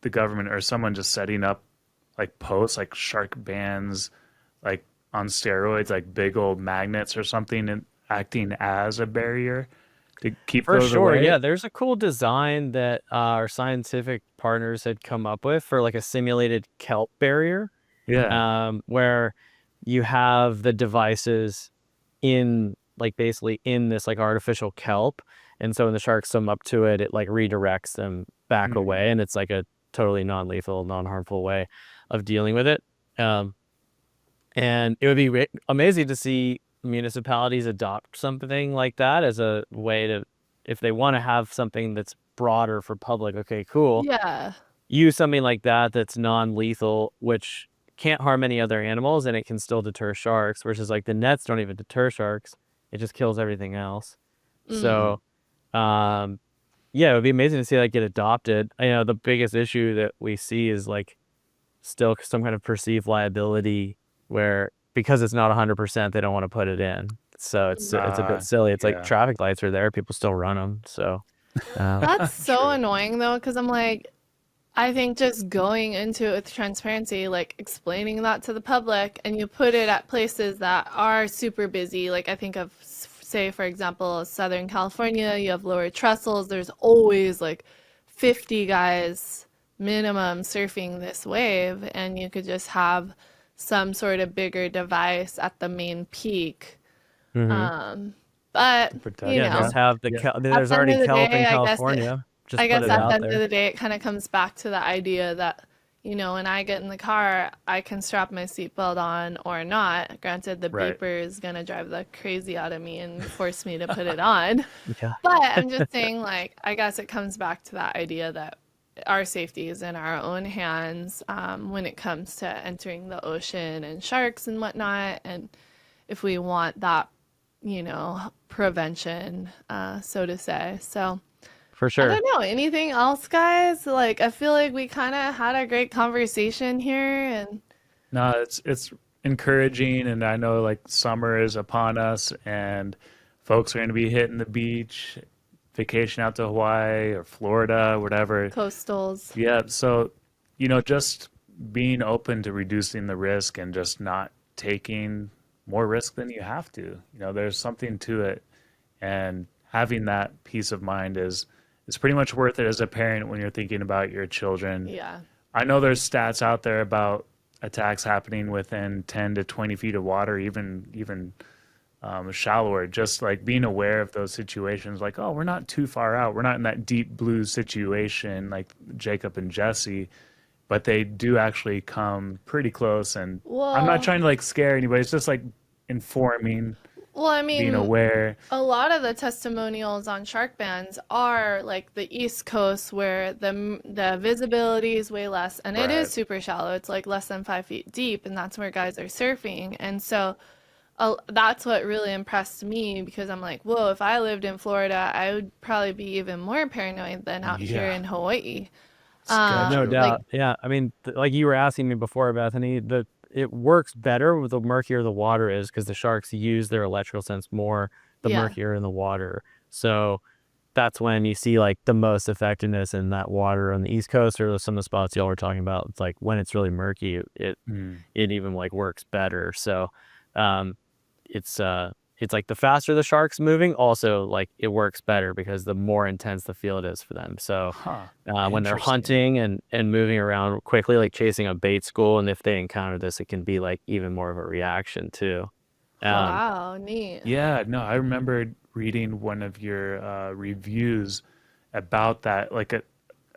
the government or someone just setting up like posts, like Sharkbanz, like on steroids, like big old magnets or something, and acting as a barrier to keep those away? Yeah, there's a cool design that our scientific partners had come up with for like a simulated kelp barrier. Where you have the devices in like basically in this like artificial kelp, and so when the sharks swim up to it, it like redirects them back away, and it's like a totally non-lethal, non-harmful way of dealing with it. And it would be amazing to see municipalities adopt something like that as a way to, if they want to have something that's broader for public, okay, cool. Yeah. Use something like that that's non-lethal, which can't harm any other animals, and it can still deter sharks, versus like the nets don't even deter sharks. It just kills everything else. So, it would be amazing to see that get adopted. The biggest issue that we see is like still some kind of perceived liability where, because it's not 100%, they don't want to put it in. So it's a bit silly. It's like traffic lights are there. People still run them. So that's so annoying though. 'Cause I'm like, I think just going into it with transparency, like explaining that to the public, and you put it at places that are super busy. Like I think of, say, for example, Southern California, you have lower trestles. There's always like 50 guys minimum surfing this wave, and you could just have some sort of bigger device at the main peak. But, just have there's already kelp in California. I guess at the end of the day, it kind of comes back to the idea that, when I get in the car, I can strap my seatbelt on or not. Granted, the beeper is going to drive the crazy out of me and force me to put it on. But I'm just saying, like, I guess it comes back to that idea that our safety is in our own hands when it comes to entering the ocean and sharks and whatnot. And if we want that, prevention, so to say. So. For sure. I don't know. Anything else, guys? Like, I feel like we kind of had a great conversation here, and no, it's encouraging, and I know like summer is upon us, and folks are going to be hitting the beach, vacation out to Hawaii or Florida, whatever. Coastals. Yeah. So, just being open to reducing the risk and just not taking more risk than you have to. There's something to it, and having that peace of mind is pretty much worth it as a parent when you're thinking about your children. Yeah. I know there's stats out there about attacks happening within 10 to 20 feet of water, even shallower. Just like being aware of those situations, like, oh, we're not too far out. We're not in that deep blue situation like Jacob and Jesse, but they do actually come pretty close. And I'm not trying to like scare anybody. It's just like informing. Well, I mean, being aware. A lot of the testimonials on Sharkbanz are like the East Coast, where the visibility is way less, and it is super shallow. It's like less than 5 feet deep, and that's where guys are surfing. And so that's what really impressed me, because I'm like, whoa, if I lived in Florida, I would probably be even more paranoid than out here in Hawaii. No doubt. Yeah. I mean, like you were asking me before, Bethany, it works better with the murkier the water is, because the sharks use their electrical sense more the murkier in the water. So that's when you see like the most effectiveness in that water on the East Coast, or some of the spots y'all were talking about. It's like when it's really murky, it even like works better. So it's like the faster the shark's moving, also like it works better because the more intense the field is for them. So when they're hunting and moving around quickly, like chasing a bait school, and if they encounter this, it can be like even more of a reaction too. Wow, neat. Yeah, no, I remember reading one of your reviews about that, like a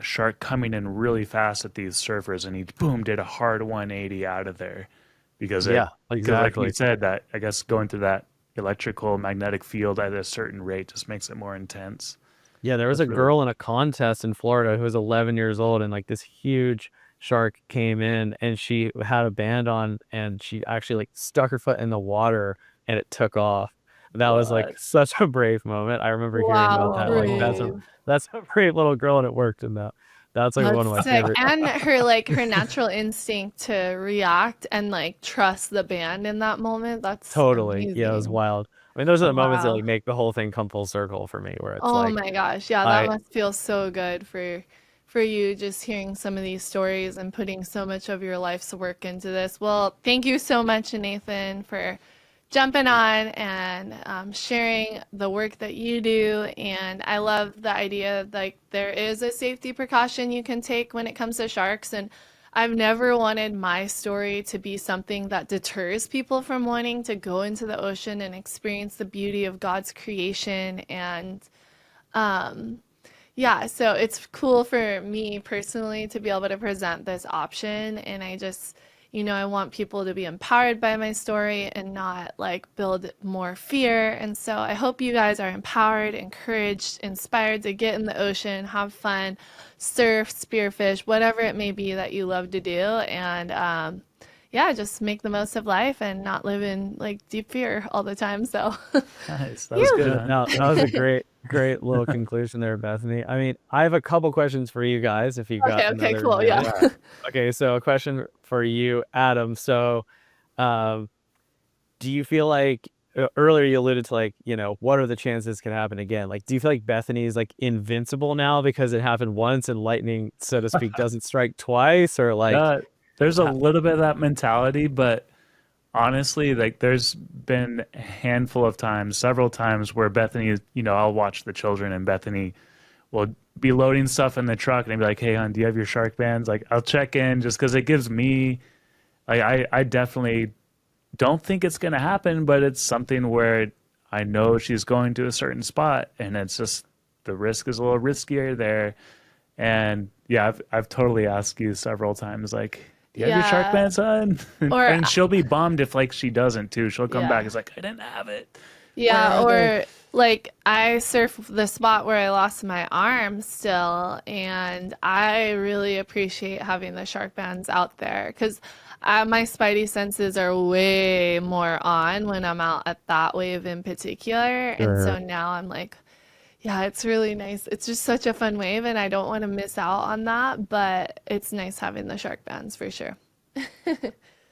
shark coming in really fast at these surfers, and he boom did a hard 180 out of there because like you said, that I guess going through that electrical magnetic field at a certain rate just makes it more intense. Yeah, there was a girl in a contest in Florida who was 11 years old, and like this huge shark came in, and she had a band on, and she actually like stuck her foot in the water and it took off. That was like such a brave moment. I remember hearing about that. Like that's a brave little girl, and it worked. And that's like one of my favorite. And her natural instinct to react and like trust the band in that moment. That's totally amazing. Yeah, it was wild. I mean, those are the moments that like make the whole thing come full circle for me, where it's oh like, my gosh, yeah, that must feel so good for you, just hearing some of these stories and putting so much of your life's work into this. Well, thank you so much, Nathan, for jumping on and sharing the work that you do. And I love the idea, like, there is a safety precaution you can take when it comes to sharks. And I've never wanted my story to be something that deters people from wanting to go into the ocean and experience the beauty of God's creation. And yeah, so it's cool for me personally to be able to present this option. And I just, I want people to be empowered by my story and not like build more fear. And so I hope you guys are empowered, encouraged, inspired to get in the ocean, have fun, surf, spearfish, whatever it may be that you love to do. And yeah, just make the most of life and not live in like deep fear all the time. So nice. That was good. No, that was a great little conclusion there, Bethany. I mean, I have a couple questions for you guys if you got okay, cool. Yeah. Okay, so a question for you, Adam. So do you feel like earlier you alluded to like, what are the chances this can happen again? Like, do you feel like Bethany is like invincible now because it happened once and lightning, so to speak, doesn't strike twice? Or like there's a little bit of that mentality, but honestly, like there's been a handful of times, several times where Bethany, I'll watch the children and Bethany will be loading stuff in the truck and I'd be like, hey, hon, do you have your Sharkbanz? Like, I'll check in just because it gives me, like, I definitely don't think it's going to happen, but it's something where I know she's going to a certain spot and it's just, the risk is a little riskier there. And yeah, I've totally asked you several times, like, do you have your Sharkbanz on? And she'll be bummed if like she doesn't too. She'll come back. It's like, I didn't have it. Yeah, or like I surf the spot where I lost my arm still, and I really appreciate having the Sharkbanz out there because my spidey senses are way more on when I'm out at that wave in particular. And so now I'm like, yeah, it's really nice. It's just such a fun wave, and I don't want to miss out on that, but it's nice having the Sharkbanz for sure.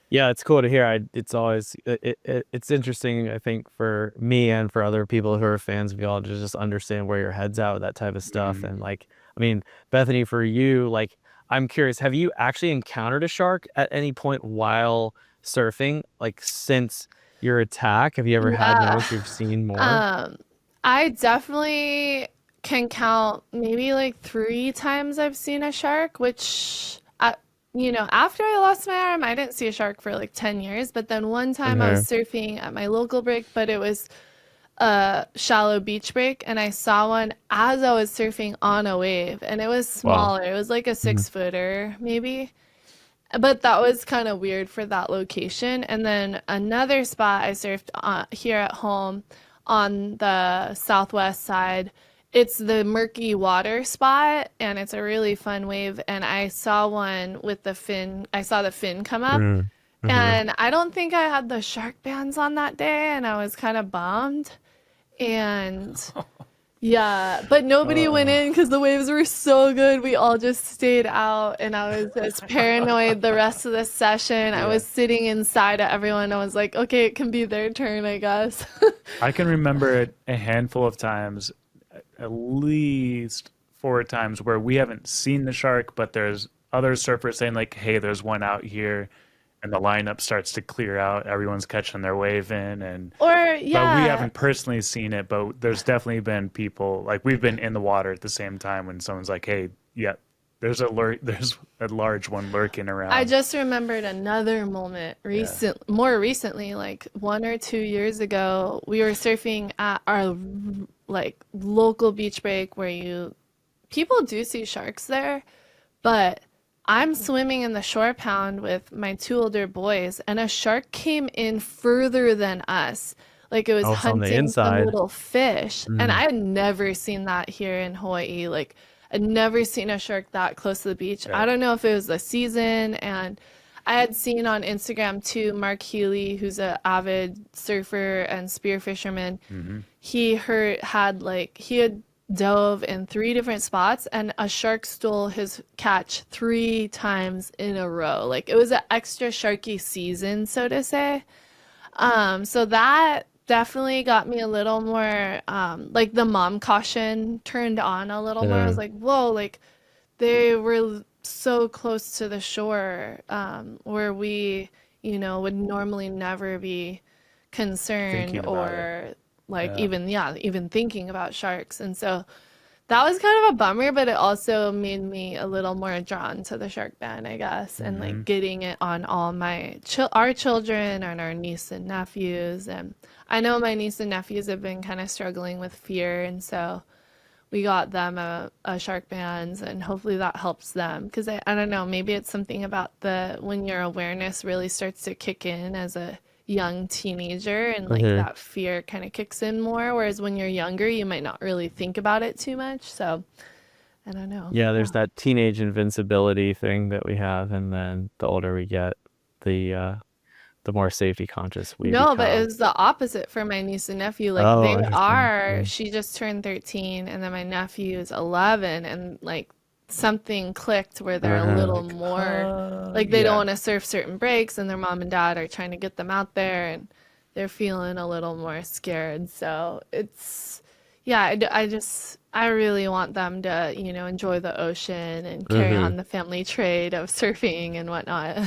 Yeah, it's cool to hear. It's always it's interesting, I think, for me and for other people who are fans of y'all to just understand where your head's at with that type of stuff. And like, I mean, Bethany, for you, like, I'm curious, have you actually encountered a shark at any point while surfing? Like since your attack, have you ever had Yeah. moments you've seen more? I definitely can count maybe like 3 times I've seen a shark, which after I lost my arm, I didn't see a shark for like 10 years. But then one time I was Okay. surfing at my local break, but it was a shallow beach break, and I saw one as I was surfing on a wave, and it was Wow. smaller. It was like a Mhm. 6 footer, maybe. But that was kind of weird for that location. And then another spot I surfed here at home on the southwest side. It's the murky water spot, and it's a really fun wave. And I saw one with the fin. I saw the fin come up, Mm. Hmm. and I don't think I had the shark bands on that day, and I was kind of bummed. And yeah, but nobody went Uh, in because the waves were so good. We all just stayed out, and I was just paranoid the rest of the session. I yeah. was sitting inside of everyone. I was like, okay, it can be their turn, I guess. I can remember it a handful of times, at least 4 times, where we haven't seen the shark, but there's other surfers saying like, "Hey, there's one out here," and the lineup starts to clear out. Everyone's catching their wave in, and Or, but we yeah. haven't personally seen it. But there's definitely been people like we've been in the water at the same time when someone's like, "Hey, yeah, there's a large one lurking I around." just remembered another moment Yeah. more recently, like 1 or 2 years ago. We were surfing at our like local beach break where people do see sharks there, but I'm swimming in the shore pound with my 2 older boys, and a shark came in further than us. Like it was Oh, it's on the hunting some inside. little fish. And Mm. I had never seen that here in Hawaii. Like I'd never seen a shark that close to the beach. I Right. don't know if it was the season. And I had seen on Instagram too, Mark Healy, who's an avid surfer and spear fisherman. Hmm. He had dove in 3 different spots, and a shark stole his catch 3 times in a row. Like it was an extra sharky season, so to say. So that definitely got me a little more, like the mom caution turned on a little more. I Yeah. was like, whoa, like they were so close to the shore, where we, would normally never be concerned Thinking about it. or like Yeah. even thinking about sharks. And so that was kind of a bummer, but it also made me a little more drawn to the shark band, I guess, and Hmm. like getting it on all our children and our niece and nephews. And I know my niece and nephews have been kind of struggling with fear, and so we got them a shark bands, and hopefully that helps them because I don't know, maybe it's something about the when your awareness really starts to kick in as a young teenager, and like Hmm. that fear kind of kicks in more, whereas when you're younger you might not really think about it too much. So I don't know. Yeah, Yeah. there's that teenage invincibility thing that we have, and then the older we get, the more safety conscious we No, but it become. was the opposite for my niece and nephew. Like Oh, interesting. Yeah. she just turned 13, and then my nephew is 11, and like something clicked where they're a Uh-huh. little Like, more like they don't yeah. want to surf certain breaks, and their mom and dad are trying to get them out there, and they're feeling a little more scared. So it's, yeah, I really want them to, enjoy the ocean and carry Hmm. on the family trade of surfing and whatnot.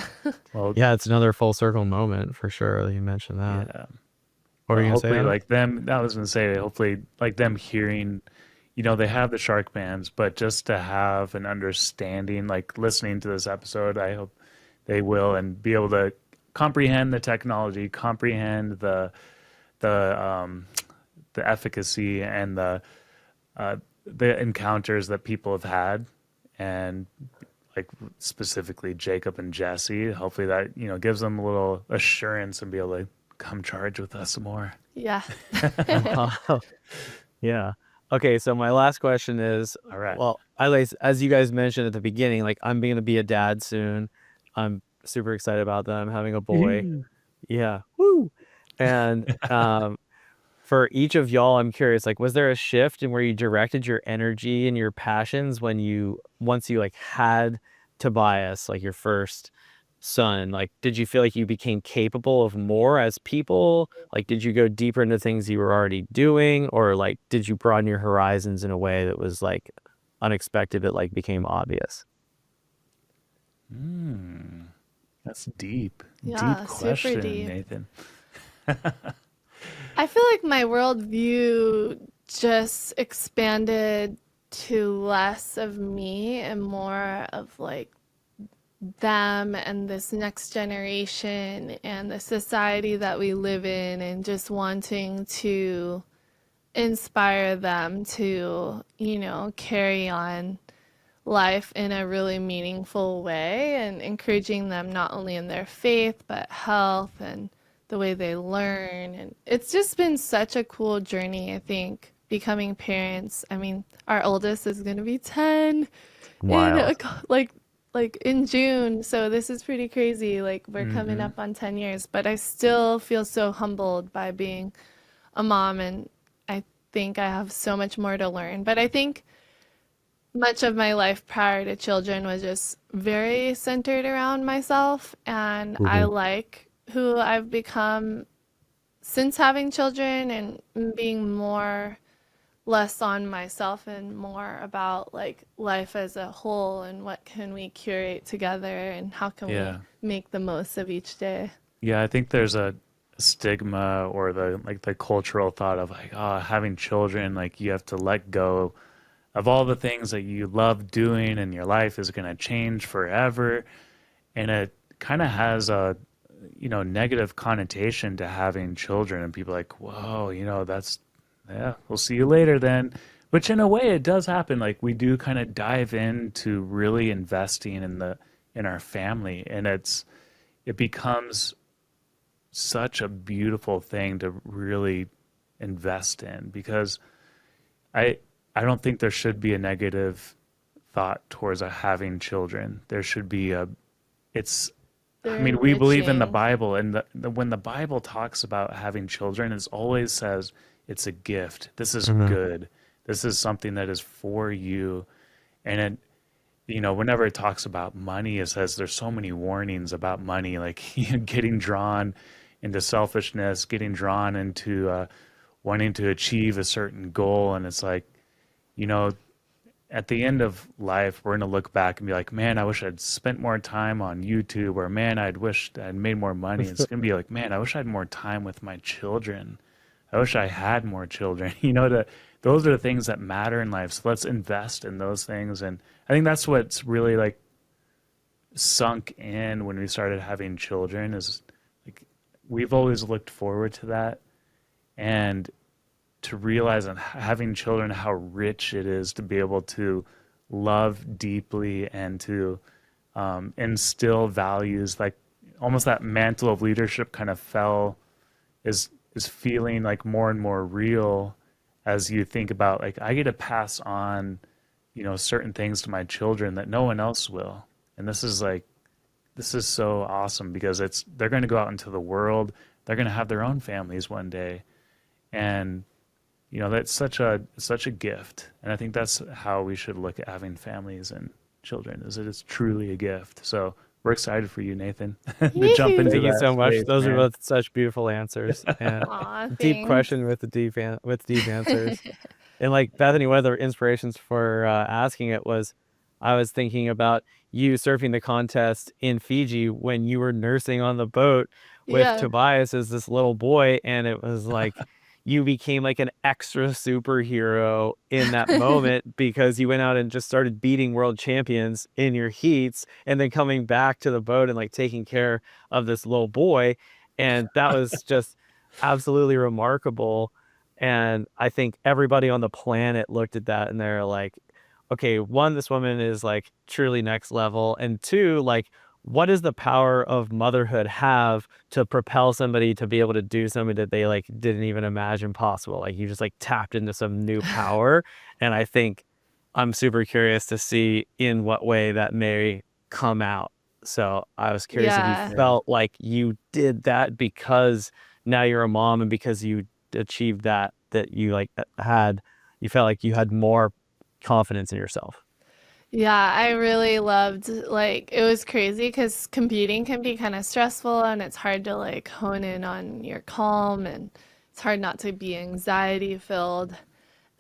Well, Yeah, it's another full circle moment for sure. You mentioned that. yeah. What were Well, you gonna say, hopefully, Adam? like them, I was gonna say, hopefully, like them hearing, they have the shark bands, but just to have an understanding, like listening to this episode, I hope they will and be able to comprehend the technology, comprehend the um, the efficacy and the encounters that people have had, and like specifically Jacob and Jesse. Hopefully that gives them a little assurance and be able to come charge with us some more. Yeah. Oh, yeah. Okay, so my last question is, All right. well, as you guys mentioned at the beginning, like I'm going to be a dad soon. I'm super excited about that. I'm having a boy. Yeah. Woo. And for each of y'all, I'm curious, like, was there a shift in where you directed your energy and your passions once you like had Tobias, like your first son? Like, did you feel like you became capable of more as people? Like, did you go deeper into things you were already doing, or like, did you broaden your horizons in a way that was like unexpected, that like became obvious? That's deep. Yeah, Deep super question, deep. Nathan. I feel like my worldview just expanded to less of me and more of like them and this next generation and the society that we live in, and just wanting to inspire them to, carry on life in a really meaningful way, and encouraging them not only in their faith but health and the way they learn. And it's just been such a cool journey, I think, becoming parents. I mean, our oldest is going to be 10 in Wild. like in June, so this is pretty crazy. Like, we're coming up on 10 years, but I still feel so humbled by being a mom, and I think I have so much more to learn. But I think much of my life prior to children was just very centered around myself, and I like who I've become since having children, and being more less on myself and more about like life as a whole, and what can we curate together, and how can Yeah. we make the most of each day. Yeah, I think there's a stigma or the cultural thought of like, oh, having children, like you have to let go of all the things that you love doing and your life is going to change forever. And it kind of has a, negative connotation to having children, and people are like, whoa, that's, yeah, we'll see you later then. Which in a way it does happen. Like we do kind of dive into really investing in our family, and it becomes such a beautiful thing to really invest in, because I I don't think there should be a negative thought towards having children. There should be it's I They're mean, we believe in the enriching. Bible, and when the Bible talks about having children, it always says it's a gift. This is good. This is something that is for you. And whenever it talks about money, it says there's so many warnings about money, like getting drawn into selfishness, getting drawn into wanting to achieve a certain goal. And it's like, you know, at the end of life, we're going to look back and be like, man, I wish I'd spent more time on YouTube, or man, I'd wished I'd made more money. It's going to be like, man, I wish I had more time with my children. I wish I had more children. Those are the things that matter in life. So let's invest in those things. And I think that's what's really like sunk in when we started having children, is like we've always looked forward to that, and to realize and having children how rich it is to be able to love deeply and to instill values, like almost that mantle of leadership kind of is feeling like more and more real as you think about, like, I get to pass on certain things to my children that no one else will. And this is so awesome, because they're going to go out into the world, they're going to have their own families one day, and that's such a gift. And I think that's how we should look at having families and children, is that it's truly a gift. So we're excited for you, Nathan, to jump into Thank you that so much. space, Those are man. both such beautiful answers, and Aw, deep thanks. question with the with deep answers. And like Bethany, one of the inspirations for asking it was, I was thinking about you surfing the contest in Fiji when you were nursing on the boat with Yeah. Tobias as this little boy, and it was like you became like an extra superhero in that moment because you went out and just started beating world champions in your heats, and then coming back to the boat and like taking care of this little boy. And that was just absolutely remarkable. And I think everybody on the planet looked at that and they're like, okay, one, this woman is like truly next level. And two, like, what does the power of motherhood have to propel somebody to be able to do something that they like didn't even imagine possible? Like, you just like tapped into some new power. And I think I'm super curious to see in what way that may come out. So I was curious if Yeah. you felt like you did that because now you're a mom, and because you achieved that you like you felt like you had more confidence in yourself. Yeah, I really loved, like, it was crazy because competing can be kind of stressful, and it's hard to like hone in on your calm, and it's hard not to be anxiety filled.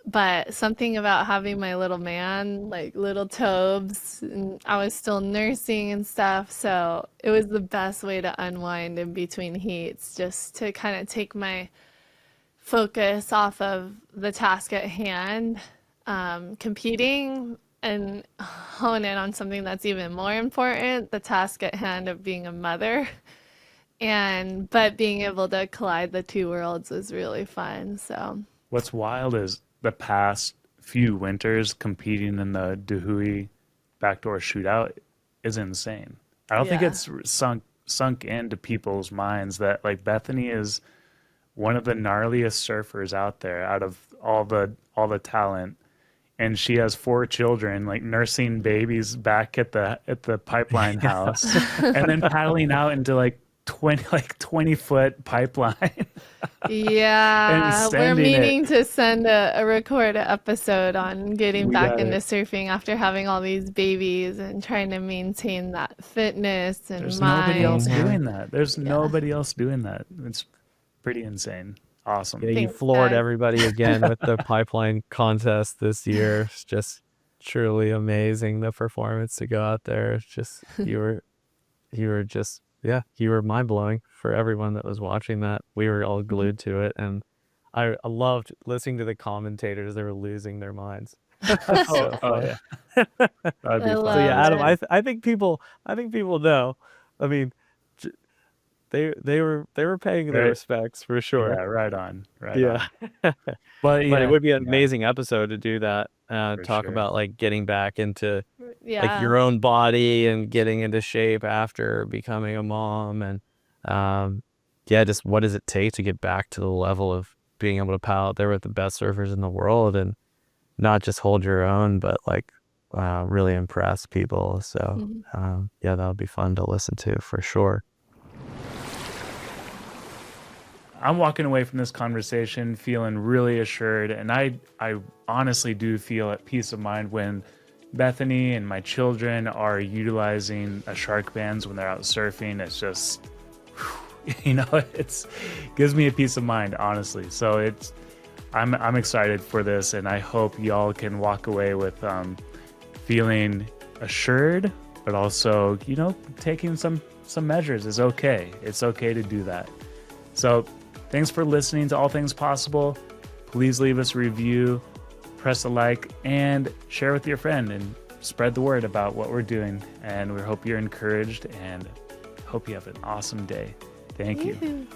but something about having my little man, like little Tobes, and I was still nursing and stuff, so it was the best way to unwind in between heats, just to kind of take my focus off of the task at hand, competing, and hone in on something that's even more important, the task at hand of being a mother. But being able to collide the two worlds was really fun. So What's wild is the past few winters competing in the Dahui backdoor shootout is insane. I don't think yeah, it's sunk into people's minds that like Bethany is one of the gnarliest surfers out there out of all the talent, and she has 4 children, like nursing babies back at the pipeline house and then paddling out into like 20-foot pipeline and yeah, we're sending it. meaning to send a record episode on getting We back got into it. surfing after having all these babies and trying to maintain that fitness and There's nobody else mind. doing that. There's Yeah, nobody else doing that. It's pretty insane. Awesome. Yeah, you thanks, floored guys. everybody again with the pipeline contest this year. It's just truly amazing, the performance to go out there. It's just you were just you were mind blowing for everyone that was watching that. We were all glued to it, and I loved listening to the commentators. They were losing their minds. Oh, So oh fun. yeah. That'd be I fun So yeah, love to Adam, it. see. I think people know. I mean, j- they were paying their Right. respects for Yeah, sure. right on. Right Yeah. on. But But it yeah, would be an yeah, amazing episode to do that. for Talk sure. about like getting back into like Yeah. your own body and getting into shape after becoming a mom, and just what does it take to get back to the level of being able to paddle out there with the best surfers in the world and not just hold your own, but like really impress people. So Mhm. that would be fun to listen to for sure. I'm walking away from this conversation feeling really assured, and I honestly do feel at peace of mind when Bethany and my children are utilizing a Sharkbanz when they're out surfing. It's just, it's gives me a peace of mind, honestly. So I'm excited for this, and I hope y'all can walk away with feeling assured, but also taking some measures is okay. It's okay to do that. So thanks for listening to All Things Possible. Please leave us a review, press a like, and share with your friend and spread the word about what we're doing. And we hope you're encouraged and hope you have an awesome day. Thank you. Yoo-hoo.